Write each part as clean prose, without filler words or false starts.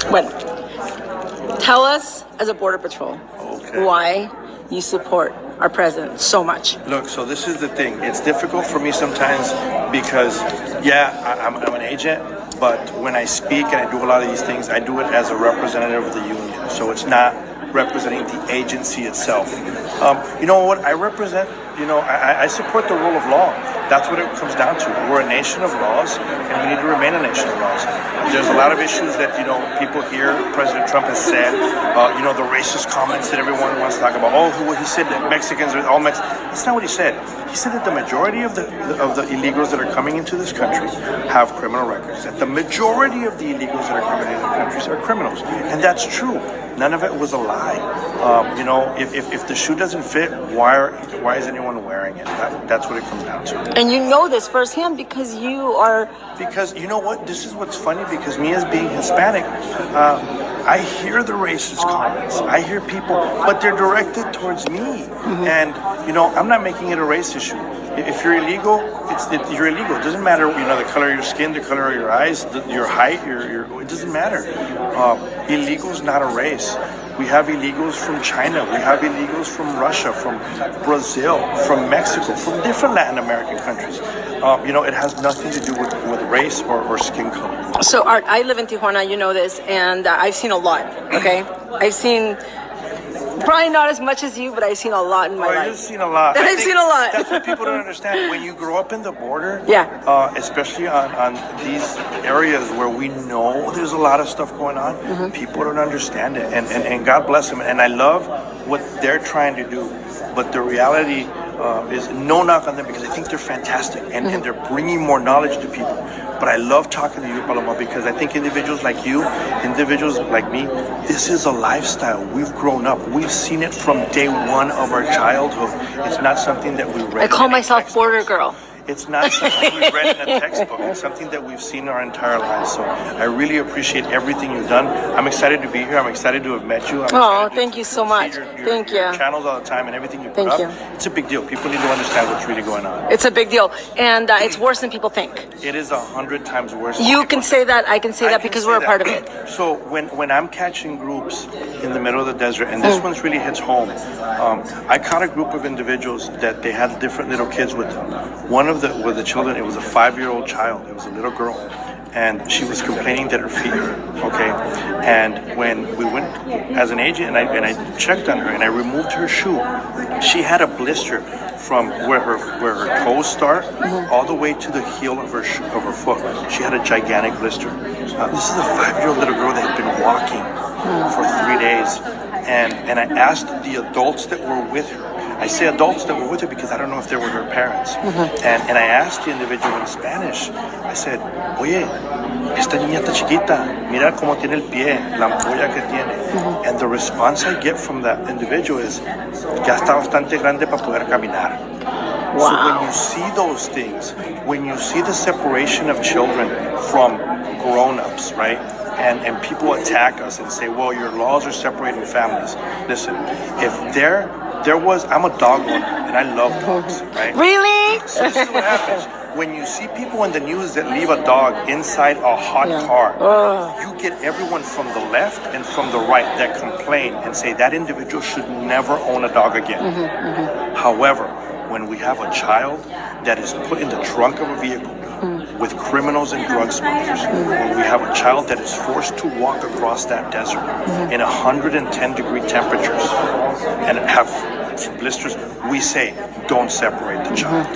Bueno, tell us as a Border Patrol why you support our president so much. Look, so this is the thing. It's difficult for me sometimes because, I'm an agent, but when I speak and I do a lot of these things, I do it as a representative of the union. So it's not representing the agency itself. You know what I represent? I support the rule of law. That's what it comes down to. We're a nation of laws, and we need to remain a nation of laws. There's a lot of issues that, people hear President Trump has said, the racist comments that everyone wants to talk about. He said that Mexicans are all Mexicans. That's not what he said. He said that the majority of the illegals that are coming into this country have criminal records. That the majority of the illegals that are coming into the country are criminals. And that's true. None of it was a lie. If the shoe doesn't fit, why is anyone wearing it? That's what it comes down to. And you know this firsthand because you are... Because you know what? This is what's funny, because me as being Hispanic, I hear the racist comments. I hear people, but they're directed towards me. Mm-hmm. And, I'm not making it a race issue. If you're illegal, you're illegal. It doesn't matter, the color of your skin, the color of your eyes, your height, it doesn't matter. Illegal is not a race. We have illegals from China. We have illegals from Russia, from Brazil, from Mexico, from different Latin American countries. It has nothing to do with race or skin color. So, Art, I live in Tijuana, you know this, and I've seen a lot, okay? I've seen... Probably not as much as you, but I've seen a lot in my life. You've seen a lot. I've seen a lot. That's what people don't understand. When you grow up in the border, especially on these areas where we know there's a lot of stuff going on, people don't understand it. And God bless them. And I love what they're trying to do. But the reality is no knock on them, because I think they're fantastic and they're bringing more knowledge to people. But I love talking to you, Paloma, because I think individuals like you, individuals like me, this is a lifestyle. We've grown up. We've seen it from day one of our childhood. It's not something that we read. I call myself border girl. It's not something we read in a textbook. It's something that we've seen our entire lives. So I really appreciate everything you've done. I'm excited to be here. I'm excited to have met you. Thank you so much. Thank you. Your channels all the time and everything you put up. It's a big deal. People need to understand what's really going on. It's a big deal. And it's worse than people think. It is 100 times worse. You can say that. I can say that because we're a part of it. So when I'm catching groups in the middle of the desert, and this one's really hits home, I caught a group of individuals that they had different little kids with them. One of the children, it was a 5-year-old child. It was a little girl. And she was complaining that her feet hurt, okay? And when we went as an agent and I checked on her and I removed her shoe, she had a blister from where her toes start all the way to the heel of her foot. She had a gigantic blister. This is a 5-year-old little girl that had been walking for 3 days. And I asked the adults that were with her. I say adults that were with her because I don't know if they were her parents. And I asked the individual in Spanish. I said, oye, esta niña está chiquita. Mira cómo tiene el pie, la ampolla que tiene. And the response I get from that individual is, ya está bastante grande para poder caminar. Wow. So when you see those things, when you see the separation of children from grown-ups, right? And people attack us and say, well, your laws are separating families. Listen, if there was, I'm a dog owner and I love dogs, right? Really? So this is what happens. When you see people in the news that leave a dog inside a hot car, you get everyone from the left and from the right that complain and say that individual should never own a dog again. However, when we have a child that is put in the trunk of a vehicle with criminals and drug smugglers, when we have a child that is forced to walk across that desert in 110-degree temperatures and have blisters, we say, don't separate the child.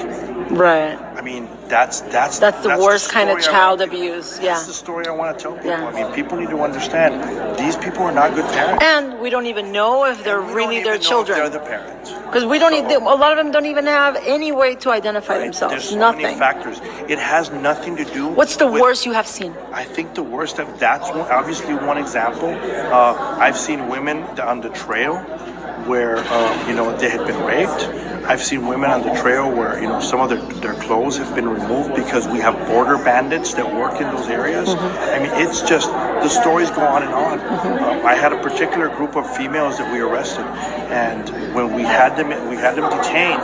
Right. I mean, that's the worst kind of child abuse. That's the story I want to tell people. I mean, people need to understand these people are not good parents. And we don't even know if they're really their children. They're the parents. Because we don't. A lot of them don't even have any way to identify themselves. There's so nothing. many factors. It has nothing to do. What's the worst you have seen? I think the worst. That's obviously one example. I've seen women on the trail where they had been raped. I've seen women on the trail where, some of their clothes have been removed because we have border bandits that work in those areas. I mean, it's just, the stories go on and on. I had a particular group of females that we arrested, and when we had them detained,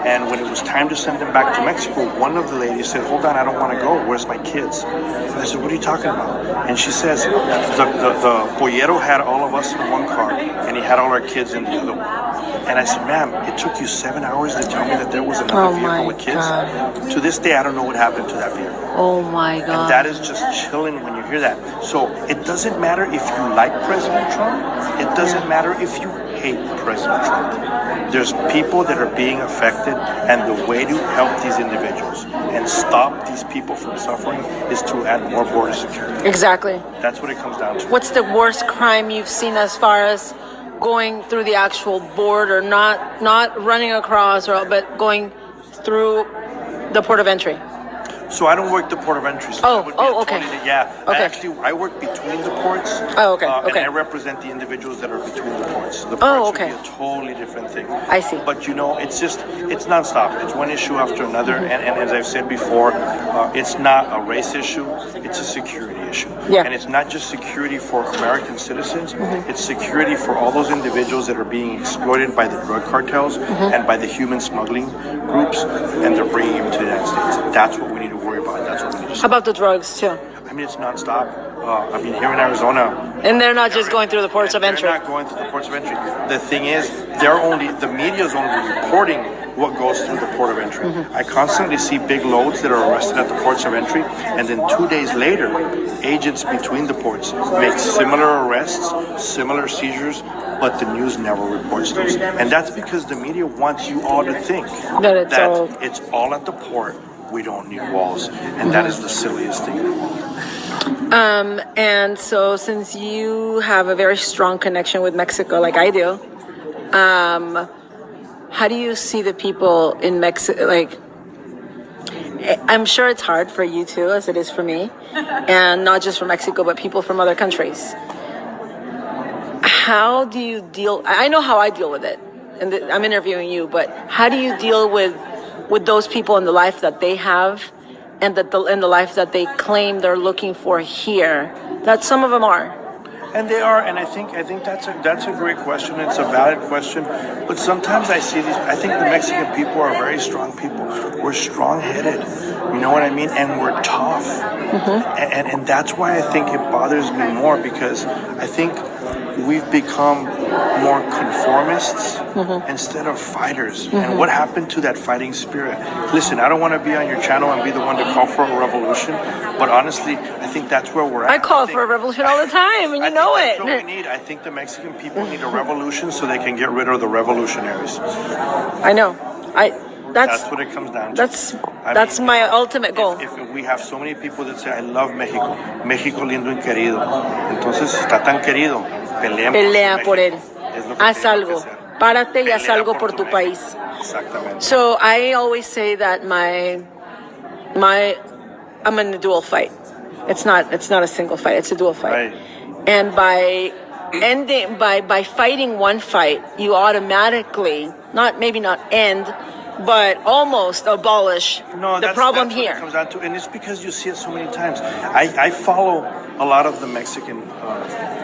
and when it was time to send them back to Mexico, one of the ladies said, "Hold on, I don't want to go. Where's my kids?" And I said, "What are you talking about?" And she says, the pollero had all of us in one car, and he had all our kids in the other one. And I said, "Ma'am, it took you 7 hours to tell me that there was another vehicle with kids." God. To this day, I don't know what happened to that vehicle. Oh my God. And that is just chilling when you hear that. So it doesn't matter if you like President Trump. It doesn't matter if you hate President Trump. There's people that are being affected, and the way to help these individuals and stop these people from suffering is to add more border security. Exactly. That's what it comes down to. What's the worst crime you've seen as far as going through the actual border, not running across, but going through the port of entry? So I don't work the port of entry. So Okay. Okay. I work between the ports. Oh, okay. And Okay. I represent the individuals that are between the ports. The ports would be a totally different thing. I see. But it's nonstop. It's one issue after another. And as I've said before, it's not a race issue. It's a security issue. Yeah. And it's not just security for American citizens. It's security for all those individuals that are being exploited by the drug cartels and by the human smuggling groups, and they're bringing them to the United States. That's what we need to worry about. That's what we need to stop. How about the drugs too? I mean, it's nonstop. Here in Arizona. And they're not just going through the ports of entry. They're not going through the ports of entry. The thing is, the media is only reporting what goes through the port of entry. I constantly see big loads that are arrested at the ports of entry, and then 2 days later, agents between the ports make similar arrests, similar seizures, but the news never reports those. And that's because the media wants you all to think that it's all at the port. We don't need walls, and that is the silliest thing in the world. And so since you have a very strong connection with Mexico, like I do, how do you see the people in Mexico? Like, I'm sure it's hard for you too, as it is for me, and not just for Mexico, but people from other countries. How do you deal? I know how I deal with it, and I'm interviewing you, but how do you deal with those people in the life that they have, and in the life that they claim they're looking for here? That some of them are. And they are, and I think that's a great question. It's a valid question, but sometimes I see these. I think the Mexican people are very strong people. We're strong-headed, you know what I mean, and we're tough, and that's why I think it bothers me more, because I think we've become more conformists instead of fighters. And what happened to that fighting spirit? Listen, I don't want to be on your channel and be the one to call for a revolution, but honestly, I think that's where we're at. I call for a revolution all the time, and you know it. That's what we need. I think the Mexican people need a revolution so they can get rid of the revolutionaries. I know. That's what it comes down to. That's my ultimate goal. If we have so many people that say, "I love Mexico, México lindo y querido," entonces está tan querido, pelea por él. Haz algo. Hacer. Párate y haz algo por tu país. Exactamente. So I always say that I'm in a dual fight. It's not a single fight. It's a dual fight. Right. And by fighting one fight, you automatically maybe not end, but almost abolish the problem that's here. What it comes down to, and it's because you see it so many times. I follow a lot of the Mexican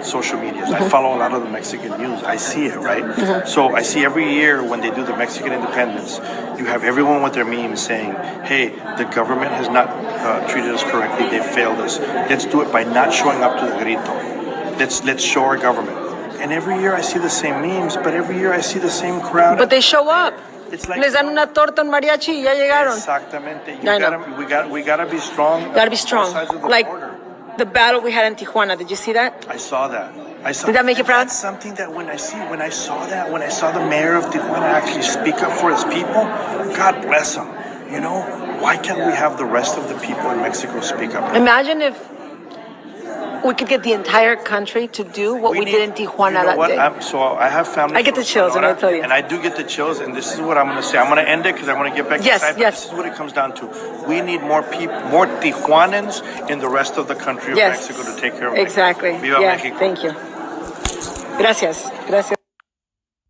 social medias. I follow a lot of the Mexican news. I see it, right? So I see every year when they do the Mexican independence, you have everyone with their memes saying, "Hey, the government has not treated us correctly. They failed us. Let's do it by not showing up to the grito. Let's show our government." And every year I see the same memes, but every year I see the same crowd. But they show up. It's like, les dan una torta en mariachi y ya llegaron. Exactamente. We gotta be strong. Gotta be strong. Like border. the battle we had in Tijuana. Did you see that? I saw that. Did that make you proud? That's something that when I saw the mayor of Tijuana actually speak up for his people, God bless him. You know, why can't we have the rest of the people in Mexico speak up? Imagine if we could get the entire country to do what we did in Tijuana that day. So I have family. I get the chills, and I'll tell you. And I do get the chills, and this is what I'm going to say. I'm going to end it because I want to get back inside. Yes. This is what it comes down to. We need more people, more Tijuanans in the rest of the country of Mexico to take care of exactly. Mexico. Viva Mexico. Thank you. Gracias.